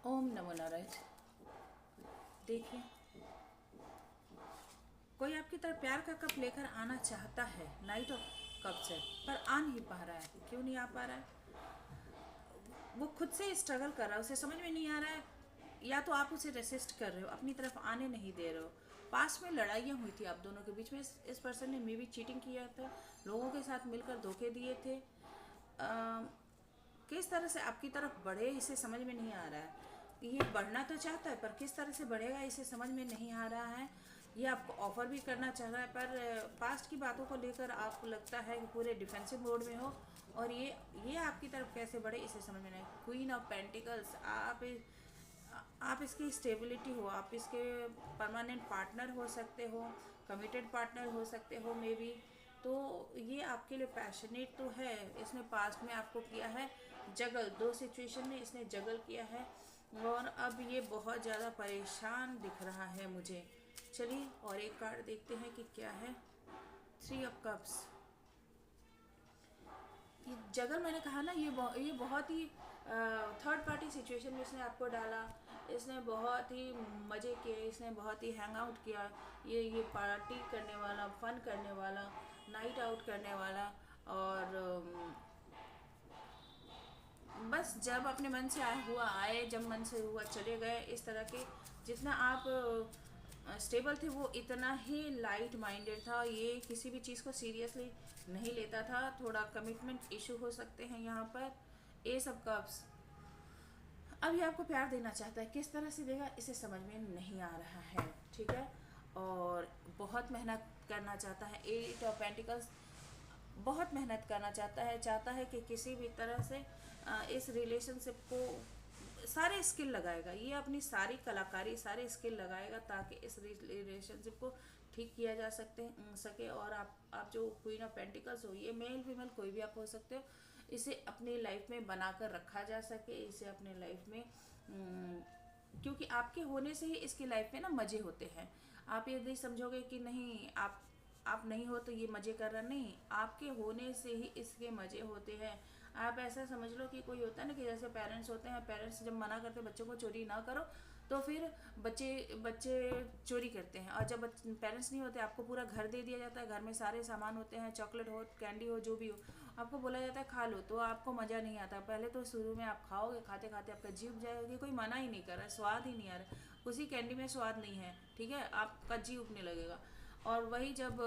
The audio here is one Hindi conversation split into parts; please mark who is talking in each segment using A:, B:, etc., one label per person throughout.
A: ओम नमो नारायण। देखिए, कोई आपकी तरफ प्यार का कप लेकर आना चाहता है, नाइट ऑफ कप्स है, पर आ नहीं पा रहा है। क्यों नहीं आ पा रहा है? वो खुद से स्ट्रगल कर रहा है, उसे समझ में नहीं आ रहा है। या तो आप उसे रेसिस्ट कर रहे हो, अपनी तरफ आने नहीं दे रहे हो। पास्ट में लड़ाइयाँ हुई थी आप दोनों के बीच में। इस पर्सन ने मे भी चीटिंग किया था, लोगों के साथ मिलकर धोखे दिए थे। किस तरह से आपकी तरफ बढ़े इसे समझ में नहीं आ रहा है। ये बढ़ना तो चाहता है, पर किस तरह से बढ़ेगा इसे समझ में नहीं आ रहा है। ये आपको ऑफर भी करना चाह रहा है, पर पास्ट की बातों को लेकर आपको लगता है कि पूरे डिफेंसिव मोड में हो। और ये आपकी तरफ कैसे बढ़े इसे समझ में नहीं। क्वीन ऑफ पेंटिकल्स, आप इसकी स्टेबिलिटी हो, आप इसके परमानेंट पार्टनर हो सकते हो, कमिटेड पार्टनर हो सकते हो मे बी। तो ये आपके लिए पैशनेट तो है। इसने पास्ट में आपको किया है जगल, दो सिचुएशन में इसने जगल किया है। और अब ये बहुत ज़्यादा परेशान दिख रहा है मुझे। चलिए और एक कार्ड देखते हैं कि क्या है। 3 ऑफ कप्स। ये जगल मैंने कहा ना, ये बहुत ही थर्ड पार्टी सिचुएशन में इसने आपको डाला। इसने बहुत ही मज़े किए, इसने बहुत ही हैंग आउट किया। ये पार्टी करने वाला, फन करने वाला, नाइट आउट करने वाला। और बस जब अपने मन से आए, जब मन से हुआ चले गए। इस तरह के जितना आप स्टेबल थे, वो इतना ही लाइट माइंडेड था। ये किसी भी चीज़ को सीरियसली नहीं लेता था। थोड़ा कमिटमेंट इशू हो सकते हैं यहाँ पर। S of cups. अब ये आपको प्यार देना चाहता है, किस तरह से देगा इसे समझ में नहीं आ रहा है। ठीक है, और बहुत मेहनत करना चाहता है। 8 ऑफ पेंटिकल्स। बहुत मेहनत करना चाहता है कि किसी भी तरह से इस रिलेशनशिप को सारे स्किल लगाएगा। ये अपनी सारी कलाकारी, सारे स्किल लगाएगा ताकि इस रिलेशनशिप को ठीक किया जा सके। और आप जो क्वीन ऑफ पेंटिकल्स हो, ये मेल फीमेल कोई भी आप हो सकते हो। इसे अपनी लाइफ में बनाकर रखा जा सके, इसे अपने लाइफ में क्योंकि आपके होने से ही इसकी लाइफ में ना मज़े होते हैं। आप ये नहीं समझोगे कि नहीं, आप नहीं हो तो ये मज़े कर रहा, नहीं, आपके होने से ही इसके मज़े होते हैं। आप ऐसा समझ लो कि कोई होता है ना, कि जैसे पेरेंट्स होते हैं, पेरेंट्स जब मना करते हैं बच्चों को चोरी ना करो, तो फिर बच्चे बच्चे चोरी करते हैं। और जब पेरेंट्स नहीं होते, आपको पूरा घर दे दिया जाता है, घर में सारे सामान होते हैं, चॉकलेट हो, कैंडी हो, जो भी हो, आपको बोला जाता है खा लो, तो आपको मज़ा नहीं आता। पहले तो शुरू में आप खाओगे, खाते खाते आपका जीभ जाएगी, कोई मना ही नहीं कर रहा है, स्वाद ही नहीं आ रहा है, उसी कैंडी में स्वाद नहीं है, ठीक है, आपका जी उठने लगेगा। और वही जब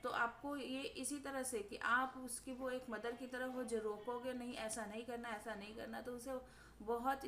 A: तो आपको ये इसी तरह से कि आप उसकी वो एक मदर की तरह हो जो रोकोगे नहीं, ऐसा नहीं करना, ऐसा नहीं करना, तो उसे बहुत